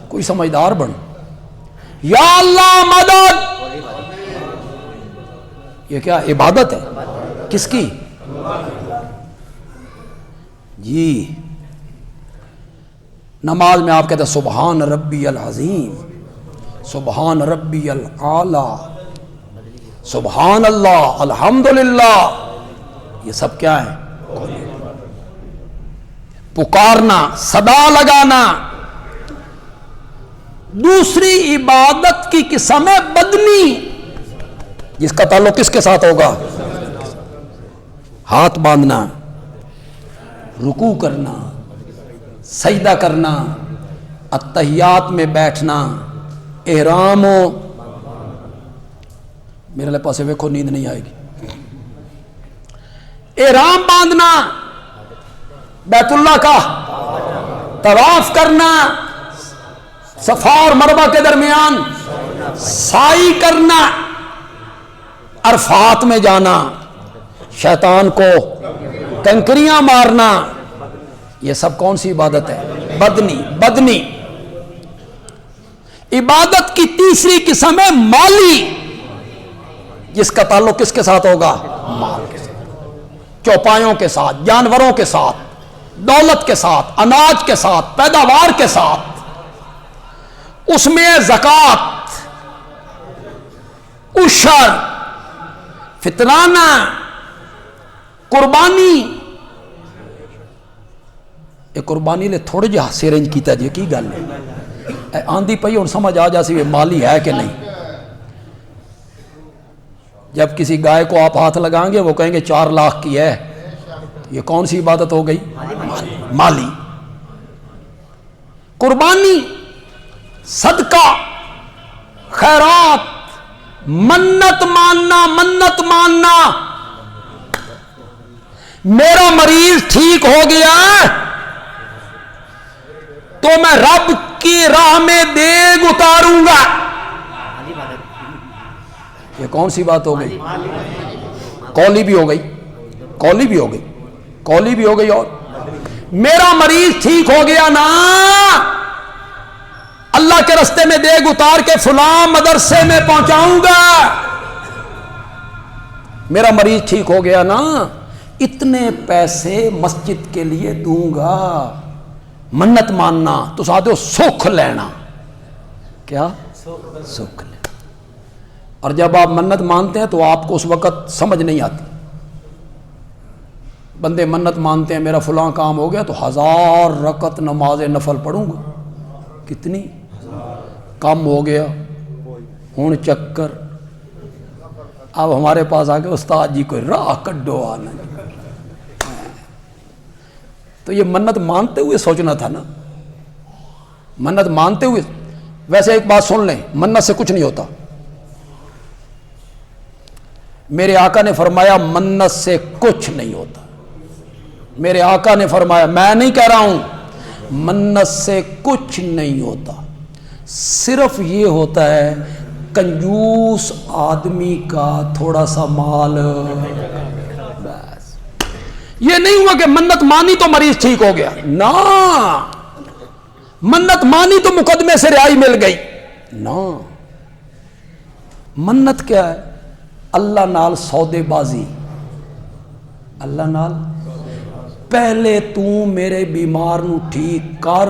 کوئی سمجھدار بن. یا اللہ مدد، یہ کیا عبادت ہے؟ کس کی؟ جی نماز میں آپ کہتے ہیں سبحان ربی العظیم، سبحان ربی الاعلی، سبحان اللہ، الحمدللہ، یہ سب کیا ہے؟ پکارنا، صدا لگانا. دوسری عبادت کی قسم ہے بدنی، جس کا تعلق کس کے ساتھ ہوگا؟ ہاتھ باندھنا، رکوع کرنا، سجدہ کرنا، اتحیات میں بیٹھنا، احرام ہو. میرے پاس ویکھو نیند نہیں آئے گی. احرام باندھنا، بیت اللہ کا طواف کرنا، صفا اور مروہ کے درمیان سعی کرنا، عرفات میں جانا، شیطان کو کنکریاں مارنا، یہ سب کون سی عبادت ہے؟ بدنی. بدنی. عبادت کی تیسری قسم ہے مالی، جس کا تعلق کس کے ساتھ ہوگا؟ مال کے ساتھ، چوپایوں کے ساتھ، جانوروں کے ساتھ، دولت کے ساتھ، اناج کے ساتھ، پیداوار کے ساتھ. اس میں زکوٰۃ، عشر، فطرانہ، قربانی. یہ قربانی لے تھوڑے جہاں سیرنج کیتا جی کی گل ہے آندھی پئی ہوں سمجھ آ جا سی یہ مالی ہے کہ نہیں. جب کسی گائے کو آپ ہاتھ لگائیں گے وہ کہیں گے 4 لاکھ کی ہے، یہ کون سی عبادت ہو گئی؟ مالی. قربانی، صدقہ، خیرات، منت ماننا. منت ماننا، میرا مریض ٹھیک ہو گیا تو میں رب کی راہ میں دیگ اتاروں گا. یہ کون سی بات ہو گئی؟ قولی بھی ہو گئی، قولی بھی ہو گئی، قولی بھی ہو گئی. اور میرا مریض ٹھیک ہو گیا نا، اللہ کے رستے میں دیگ اتار کے فلاں مدرسے میں پہنچاؤں گا. میرا مریض ٹھیک ہو گیا نا، اتنے پیسے مسجد کے لیے دوں گا. منت ماننا تو ساتھ ہو سکھ لینا. کیا؟ سکھ لینا. اور جب آپ منت مانتے ہیں تو آپ کو اس وقت سمجھ نہیں آتی. بندے منت مانتے ہیں میرا فلاں کام ہو گیا تو 1000 رکعت نماز نفل پڑھوں گا. کتنی؟ کم ہو گیا ہوں چکر. اب ہمارے پاس آ کے استاد جی کوئی راہ کڈو آنا. تو یہ منت مانتے ہوئے سوچنا تھا نا، منت مانتے ہوئے. ویسے ایک بات سن لیں، منت سے کچھ نہیں ہوتا. میرے آقا نے فرمایا منت سے کچھ نہیں ہوتا. میرے آقا نے فرمایا، میں نہیں کہہ رہا ہوں، منت سے کچھ نہیں ہوتا. صرف یہ ہوتا ہے کنجوس آدمی کا تھوڑا سا مال. بس یہ نہیں ہوا کہ منت مانی تو مریض ٹھیک ہو گیا نا، منت مانی تو مقدمے سے رہائی مل گئی نا. منت کیا ہے؟ اللہ نال سودے بازی. اللہ نال پہلے تو میرے بیمار نو ٹھیک کر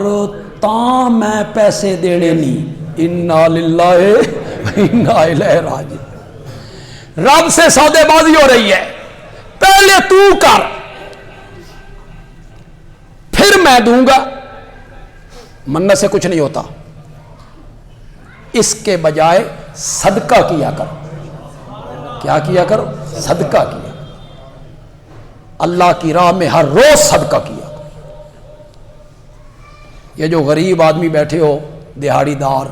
تاں میں پیسے دینے نہیں. انا للہ و انا الیہ راجعون. رب سے سودے بازی ہو رہی ہے، پہلے تو کر پھر میں دوں گا. منت سے کچھ نہیں ہوتا. اس کے بجائے صدقہ کیا کرو. کیا کیا کرو؟ صدقہ کیا. اللہ کی راہ میں ہر روز صدقہ کیا. یہ جو غریب آدمی بیٹھے ہو، دہاڑی دار،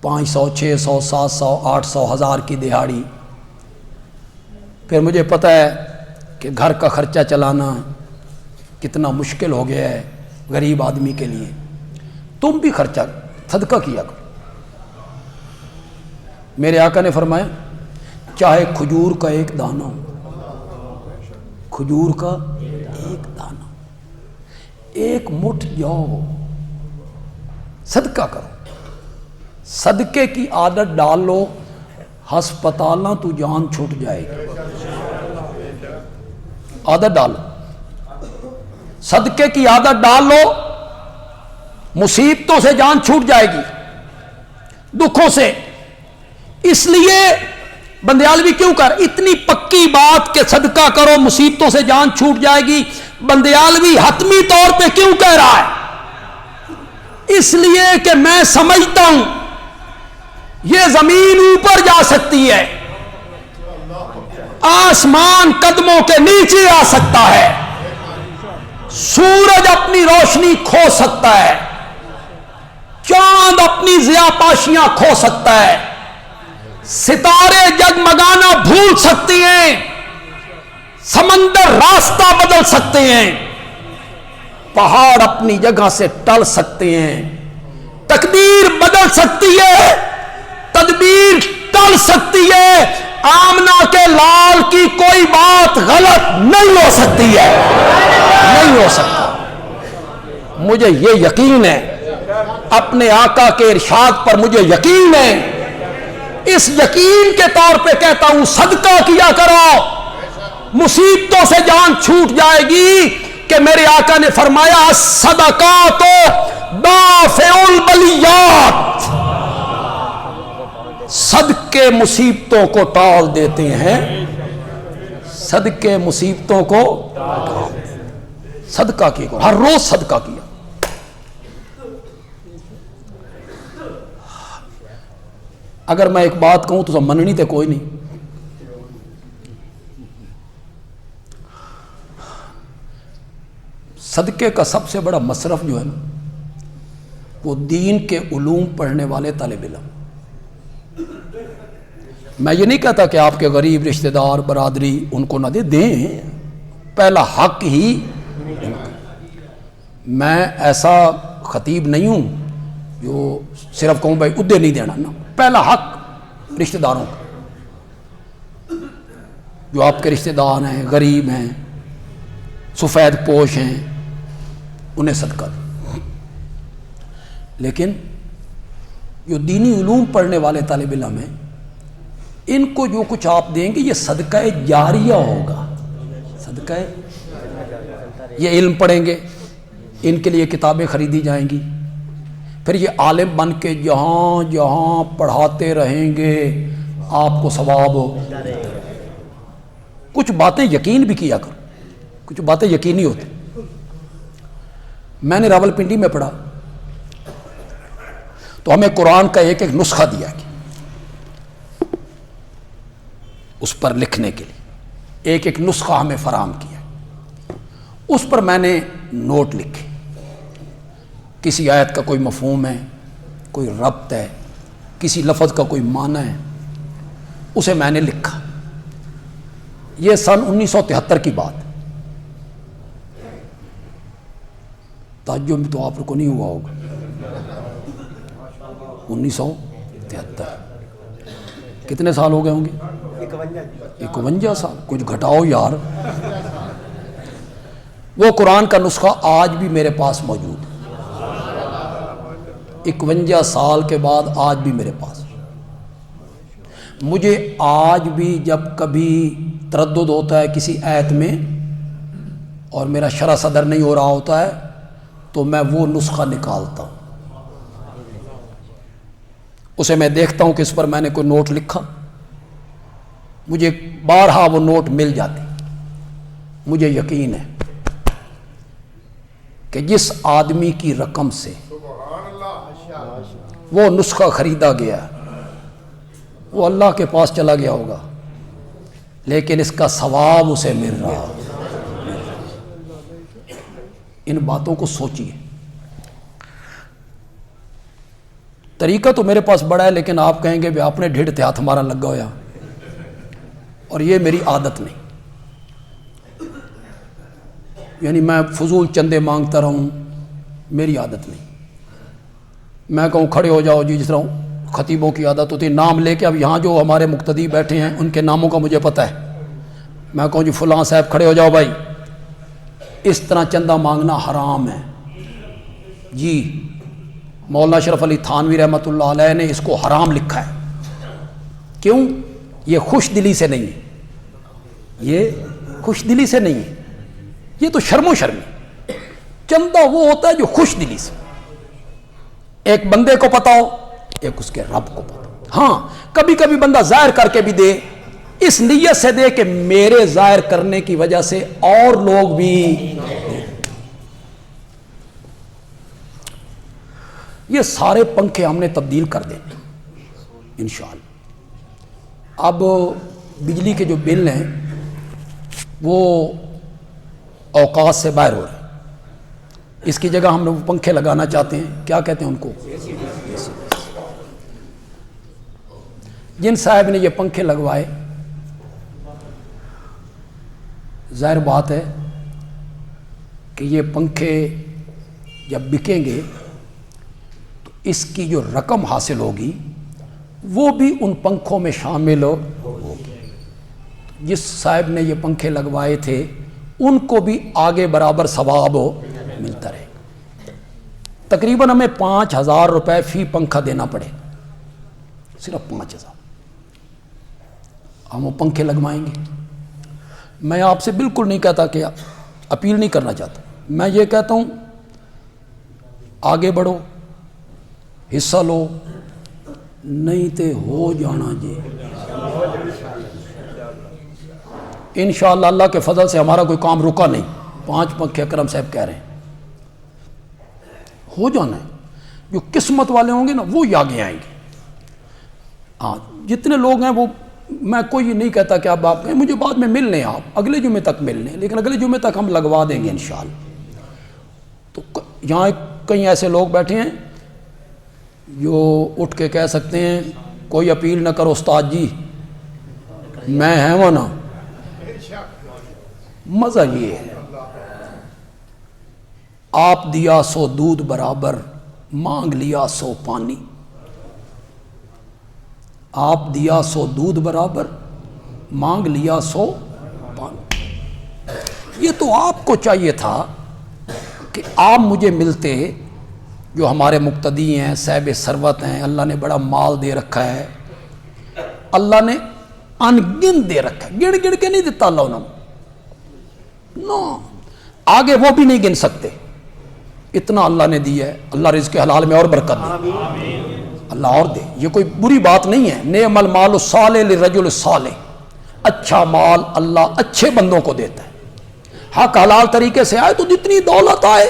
500 600 700 800 1000 کی دہاڑی، پھر مجھے پتہ ہے کہ گھر کا خرچہ چلانا کتنا مشکل ہو گیا ہے غریب آدمی کے لیے. تم بھی خرچہ صدقہ کیا کرو. میرے آقا نے فرمایا چاہے کھجور کا ایک دانہ ہو، کھجور کا ایک دانہ، ایک مٹھ جاؤ صدقہ کرو، صدقے کی عادت ڈال لو، ہسپتالاں تو جان چھوٹ جائے گی. عادت ڈالو، صدقے کی عادت ڈال لو، مصیبتوں سے جان چھوٹ جائے گی، دکھوں سے. اس لیے بندیالوی کیوں کر اتنی پکی بات کہ صدقہ کرو مصیبتوں سے جان چھوٹ جائے گی، بندیالوی حتمی طور پہ کیوں کہہ رہا ہے؟ اس لیے کہ میں سمجھتا ہوں یہ زمین اوپر جا سکتی ہے، آسمان قدموں کے نیچے آ سکتا ہے، سورج اپنی روشنی کھو سکتا ہے، چاند اپنی ضیاء پاشیاں کھو سکتا ہے، ستارے جگمگانا بھول سکتی ہیں، سمندر راستہ بدل سکتے ہیں، پہاڑ اپنی جگہ سے ٹل سکتے ہیں، تقدیر بدل سکتی ہے، تدبیر ٹل سکتی ہے، آمنہ کے لال کی کوئی بات غلط نہیں ہو سکتی ہے، نہیں ہو سکتا. مجھے یہ یقین ہے، اپنے آقا کے ارشاد پر مجھے یقین ہے، اس یقین کے طور پہ کہتا ہوں صدقہ کیا کرو، مصیبتوں سے جان چھوٹ جائے گی. کہ میرے آقا نے فرمایا الصدقات دافع البلیات، صدقے مصیبتوں کو ٹال دیتے ہیں، صدقے مصیبتوں کو ٹال دیتے ہیں. صدقہ کیا کرو، ہر روز صدقہ کیا. اگر میں ایک بات کہوں تو سب مننی تے کوئی نہیں. صدقے کا سب سے بڑا مصرف جو ہے نا وہ دین کے علوم پڑھنے والے طالب علم. میں یہ نہیں کہتا کہ آپ کے غریب رشتہ دار برادری ان کو نہ دیں، پہلا حق ہی. میں ایسا خطیب نہیں ہوں جو صرف کہوں بھائی ادھے نہیں دینا، نا، پہلا حق رشتہ داروں کا. جو آپ کے رشتہ دار ہیں، غریب ہیں، سفید پوش ہیں، انہیں صدقہ دیں. لیکن جو دینی علوم پڑھنے والے طالب علم ہیں ان کو جو کچھ آپ دیں گے یہ صدقہ جاریہ ہوگا. صدقہ یہ علم پڑھیں گے، ان کے لیے کتابیں خریدی جائیں گی، پھر یہ عالم بن کے جہاں جہاں پڑھاتے رہیں گے آپ کو ثواب ہو. کچھ باتیں یقین بھی کیا کرو، کچھ باتیں یقینی ہوتی. میں نے راولپنڈی میں پڑھا تو ہمیں قرآن کا ایک ایک نسخہ دیا گیا، اس پر لکھنے کے لیے ایک ایک نسخہ ہمیں فراہم کیا. اس پر میں نے نوٹ لکھے، کسی آیت کا کوئی مفہوم ہے، کوئی ربط ہے، کسی لفظ کا کوئی معنی ہے، اسے میں نے لکھا. یہ سن 1973 کی بات. تعجب بھی تو آپ کو نہیں ہوا ہوگا. 1973 کتنے سال ہو گئے ہوں گے؟ 51 سال. کچھ گھٹاؤ یار. وہ قرآن کا نسخہ آج بھی میرے پاس موجود ہے، 51 سال کے بعد آج بھی میرے پاس. مجھے آج بھی جب کبھی تردد ہوتا ہے کسی آیت میں اور میرا شرح صدر نہیں ہو رہا ہوتا ہے تو میں وہ نسخہ نکالتا ہوں، اسے میں دیکھتا ہوں کہ اس پر میں نے کوئی نوٹ لکھا، مجھے بارہا وہ نوٹ مل جاتے. مجھے یقین ہے کہ جس آدمی کی رقم سے وہ نسخہ خریدا گیا وہ اللہ کے پاس چلا گیا ہوگا، لیکن اس کا ثواب اسے مل رہا. ان باتوں کو سوچیے. طریقہ تو میرے پاس بڑا ہے لیکن آپ کہیں گے بھی آپ نے ڈھیڑ ہاتھ ہمارا لگا ہوا، اور یہ میری عادت نہیں. یعنی میں فضول چندے مانگتا رہوں، میری عادت نہیں. میں کہوں کھڑے ہو جاؤ جی، جس طرح خطیبوں کی عادت ہوتی ہے نام لے کے. اب یہاں جو ہمارے مقتدی بیٹھے ہیں ان کے ناموں کا مجھے پتہ ہے. میں کہوں جی فلاں صاحب کھڑے ہو جاؤ بھائی، اس طرح چندہ مانگنا حرام ہے جی. مولانا اشرف علی تھانوی رحمۃ اللہ علیہ نے اس کو حرام لکھا ہے. کیوں؟ یہ خوش دلی سے نہیں ہے, یہ خوش دلی سے نہیں ہے, یہ تو شرم و شرمی. چندہ وہ ہوتا ہے جو خوش دلی سے, ایک بندے کو پتا ہو, ایک اس کے رب کو پتا ہو. ہاں کبھی کبھی بندہ ظاہر کر کے بھی دے, اس نیت سے دے کہ میرے ظاہر کرنے کی وجہ سے اور لوگ بھی. یہ سارے پنکھے ہم نے تبدیل کر دینے انشاءاللہ. اب بجلی کے جو بل ہیں وہ اوقات سے باہر ہو رہے ہیں. اس کی جگہ ہم لوگ پنکھے لگانا چاہتے ہیں, کیا کہتے ہیں ان کو, جن صاحب نے یہ پنکھے لگوائے, ظاہر بات ہے کہ یہ پنکھے جب بکیں گے تو اس کی جو رقم حاصل ہوگی وہ بھی ان پنکھوں میں شامل ہوگی. جس صاحب نے یہ پنکھے لگوائے تھے ان کو بھی آگے برابر ثواب ملتا رہے. تقریباً ہمیں 5,000 روپے فی پنکھا دینا پڑے, صرف 5,000. ہم وہ پنکھے لگوائیں گے. میں آپ سے بالکل نہیں کہتا کہ اپیل نہیں کرنا چاہتا, میں یہ کہتا ہوں آگے بڑھو, حصہ لو, نہیں تے ہو جانا جی. انشاءاللہ اللہ کے فضل سے ہمارا کوئی کام رکا نہیں. 5 پنکھے اکرم صاحب کہہ رہے ہیں, ہو جانا ہے. جو قسمت والے ہوں گے نا وہ آگے آئیں گے. ہاں جتنے لوگ ہیں وہ, میں کوئی نہیں کہتا کہ آپ مجھے بعد میں مل لیں, آپ اگلے جمعے تک مل لیں, لیکن اگلے جمعے تک ہم لگوا دیں گے انشاءاللہ. تو یہاں کئی ایسے لوگ بیٹھے ہیں جو اٹھ کے کہہ سکتے ہیں کوئی اپیل نہ کرو استاد جی, میں ہے وہ نا. مزہ یہ ہے, آپ دیا سو دودھ برابر, مانگ لیا سو پانی. آپ دیا سو دودھ برابر, مانگ لیا سو پانی. یہ تو آپ کو چاہیے تھا کہ آپ مجھے ملتے, جو ہمارے مقتدی ہیں, صاحب ثروت ہیں, اللہ نے بڑا مال دے رکھا ہے, اللہ نے ان گن دے رکھا ہے, گن گن کے نہیں دیتا اللہ نے, نو آگے وہ بھی نہیں گن سکتے, اتنا اللہ نے دیا ہے. اللہ رزق حلال میں اور برکت دے, اللہ اور دے. یہ کوئی بری بات نہیں ہے. نعم المال الصالح للرجل الصالح, اچھا مال اللہ اچھے بندوں کو دیتا ہے. حق حلال طریقے سے آئے تو جتنی دولت آئے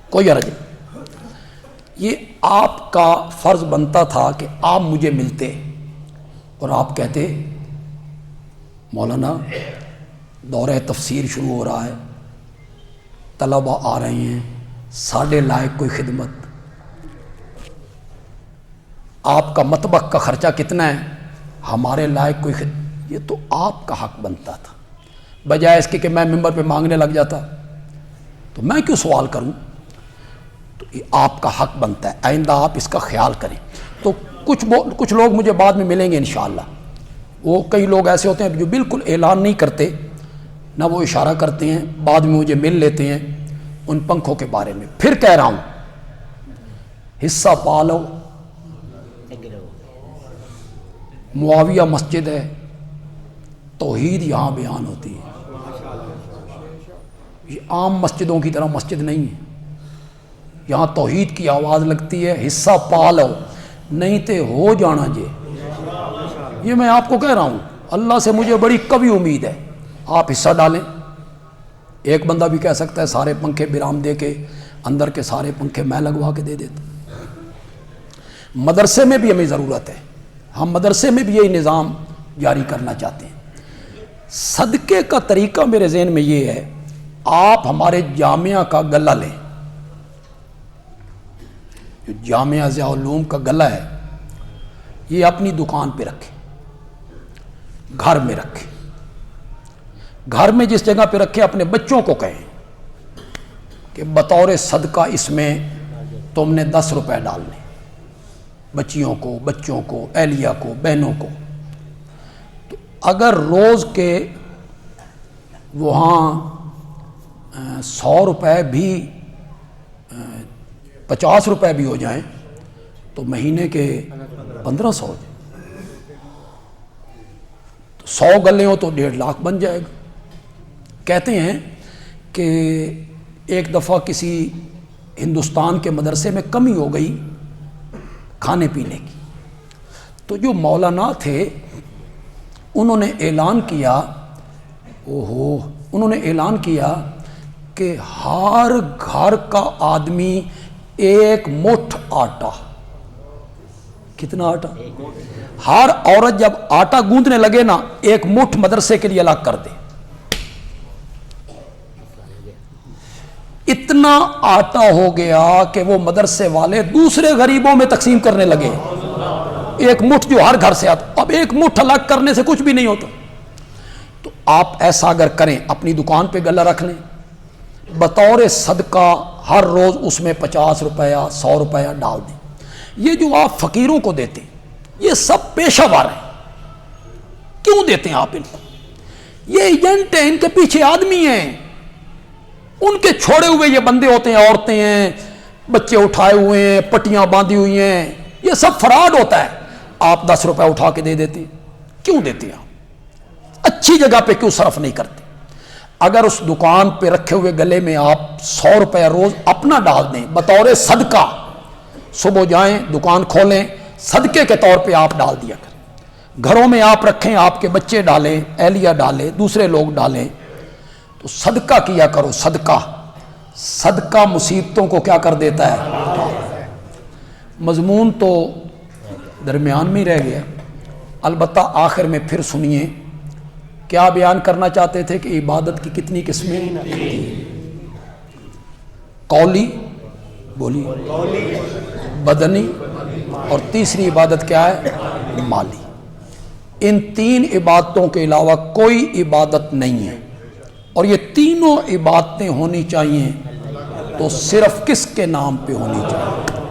کوئی حرج نہیں. یہ آپ کا فرض بنتا تھا کہ آپ مجھے ملتے اور آپ کہتے مولانا دورہ تفسیر شروع ہو رہا ہے, طلبہ آ رہے ہیں, ساڑھے لائق کوئی خدمت, آپ کا مطبخ کا خرچہ کتنا ہے, ہمارے لائق کوئی خدمت. یہ تو آپ کا حق بنتا تھا, بجائے اس کے کہ میں ممبر پہ مانگنے لگ جاتا تو میں کیوں سوال کروں. تو یہ آپ کا حق بنتا ہے, آئندہ آپ اس کا خیال کریں. تو کچھ لوگ مجھے بعد میں ملیں گے انشاءاللہ. وہ کئی لوگ ایسے ہوتے ہیں جو بالکل اعلان نہیں کرتے, نہ وہ اشارہ کرتے ہیں, بعد میں مجھے مل لیتے ہیں ان پنکھوں کے بارے میں. پھر کہہ رہا ہوں حصہ پالو. معاویہ مسجد ہے, توحید یہاں بیان ہوتی ہے. یہ عام مسجدوں کی طرح مسجد نہیں ہے, یہاں توحید کی آواز لگتی ہے. حصہ پالو, نہیں تے ہو جانا جے. یہ میں آپ کو کہہ رہا ہوں, اللہ سے مجھے بڑی کبھی امید ہے. آپ حصہ ڈالیں. ایک بندہ بھی کہہ سکتا ہے سارے پنکھے برام دے کے, اندر کے سارے پنکھے میں لگوا کے دے دیتا. مدرسے میں بھی ہمیں ضرورت ہے, ہم مدرسے میں بھی یہی نظام جاری کرنا چاہتے ہیں. صدقے کا طریقہ میرے ذہن میں یہ ہے, آپ ہمارے جامعہ کا گلہ لیں. جو جامعہ ضیاء العلوم کا گلہ ہے یہ اپنی دکان پہ رکھیں, گھر میں رکھیں, گھر میں جس جگہ پہ رکھیں اپنے بچوں کو کہیں کہ بطور صدقہ اس میں تم نے 10 روپے ڈالنے, بچیوں کو, بچوں کو, اہلیہ کو, بہنوں کو. تو اگر روز کے وہاں 100 روپے بھی 50 روپے بھی ہو جائیں تو مہینے کے 1500 ہو جائیں، تو 100 گلے ہو تو 1.5 لاکھ بن جائے گا۔ کہتے ہیں کہ ایک دفعہ کسی ہندوستان کے مدرسے میں کمی ہو گئی کھانے پینے کی، تو جو مولانا تھے انہوں نے اعلان کیا، انہوں نے اعلان کیا کہ ہر گھر کا آدمی 1 مٹھ آٹا، کتنا آٹا؟ ہر عورت جب آٹا گوندنے لگے نا 1 مٹھ مدرسے کے لیے الگ کر دے۔ اتنا آٹا ہو گیا کہ وہ مدرسے والے دوسرے غریبوں میں تقسیم کرنے لگے، 1 مٹھ جو ہر گھر سے آتا۔ اب 1 مٹھ الگ کرنے سے کچھ بھی نہیں ہوتا، تو آپ ایسا اگر کریں اپنی دکان پہ گلہ رکھ لیں، بطور صدقہ ہر روز اس میں 50 روپیہ 100 روپیہ ڈال دیں۔ یہ جو آپ فقیروں کو دیتے ہیں یہ سب پیشہ ور ہیں، کیوں دیتے ہیں آپ ان کو؟ یہ ایجنٹ ہیں، ان کے پیچھے آدمی ہیں، ان کے چھوڑے ہوئے یہ بندے ہوتے ہیں، عورتیں ہیں، بچے اٹھائے ہوئے ہیں، پٹیاں باندھی ہوئی ہیں، یہ سب فراڈ ہوتا ہے۔ آپ 10 روپے اٹھا کے دے دیتے ہیں، کیوں دیتے ہیں آپ؟ اچھی جگہ پہ کیوں صرف نہیں کرتے؟ اگر اس دکان پہ رکھے ہوئے گلے میں آپ 100 روپے روز اپنا ڈال دیں بطور صدقہ، صبح جائیں دکان کھولیں، صدقے کے طور پہ آپ ڈال دیا کریں، گھروں میں آپ رکھیں، آپ کے بچے ڈالیں، اہلیہ ڈالیں، دوسرے لوگ ڈالیں، تو صدقہ کیا کرو۔ صدقہ مصیبتوں کو کیا کر دیتا ہے؟ مضمون تو درمیان میں ہی رہ گیا، البتہ آخر میں پھر سنیے کیا بیان کرنا چاہتے تھے کہ عبادت کی کتنی قسمیں؟ قولی، بولی، بدنی، اور تیسری عبادت کیا ہے؟ مالی۔ ان 3 عبادتوں کے علاوہ کوئی عبادت نہیں ہے، اور یہ تینوں عبادتیں ہونی چاہیے تو صرف کس کے نام پہ ہونی چاہیے؟